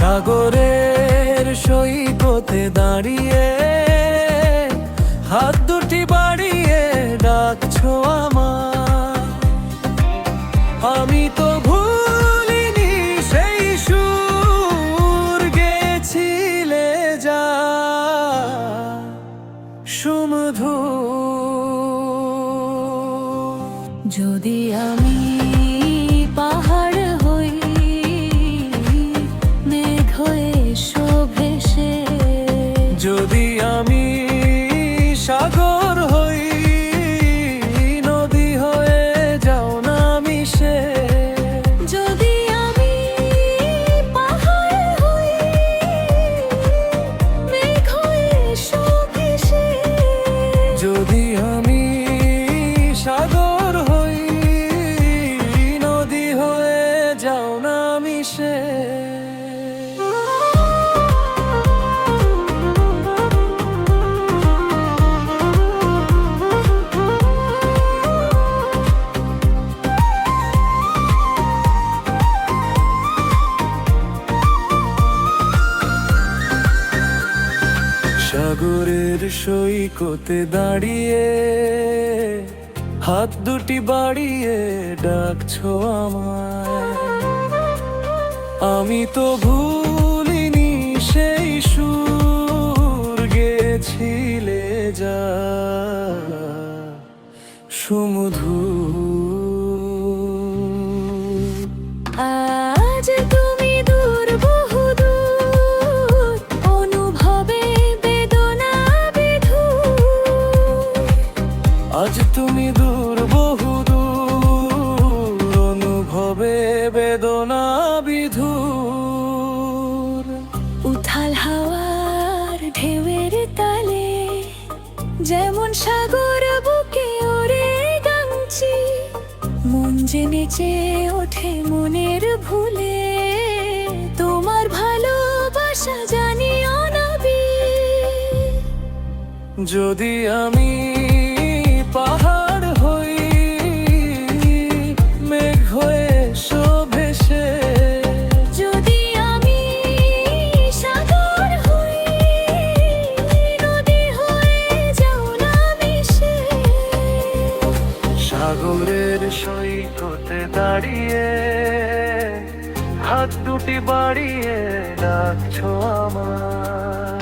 সাগরের সৈকতে দাঁড়িয়ে হাত দুটি বাড়িয়ে ডাকছো আমায়। আমি তো ভুলিনি সেই সুর গেছিলে যা সুমধুর। যদি আমি পাহাড় হই, মেঘ হয়ে শোভেসে, যদি আমি সাগর হই, নদী হয়ে যাও না মিশে। যদি আমি পাহাড় হই, মেঘ হয়ে শোভেসে, যদি আমি সাগর হই, নদী হয়ে যাও না মিশে। সাগরের সৈকতে দাঁড়িয়ে হাত দুটি বাড়িয়ে ডাকছো আমায়। আমি তো ভুলিনি সেই সুর গেছিলে যা সুমধুর। আজ তুমি দূর, বহুদূর, অনুভবে বেদনা বিধুর। আজ তুমি দূর, বহুদূর, অনুভবে বেদনা বিধুর। উথাল হাওয়ার ঢেউয়ের তালে যেমন সাগর বুকে ওরে গাংচি, মন যে নেচে ওঠে মনের ভুলে। তোমার ভালোবাসা জানি অনাবিল। যদি আমি পাহাড় হই, মেঘ হয়ে শোভেসে, যদি আমি সাগর হই, নদী হয়ে যাও না মিশে। সাগরের সৈকতে দাঁড়িয়ে হাত দুটি বাড়িয়ে ডাকছো আমায়।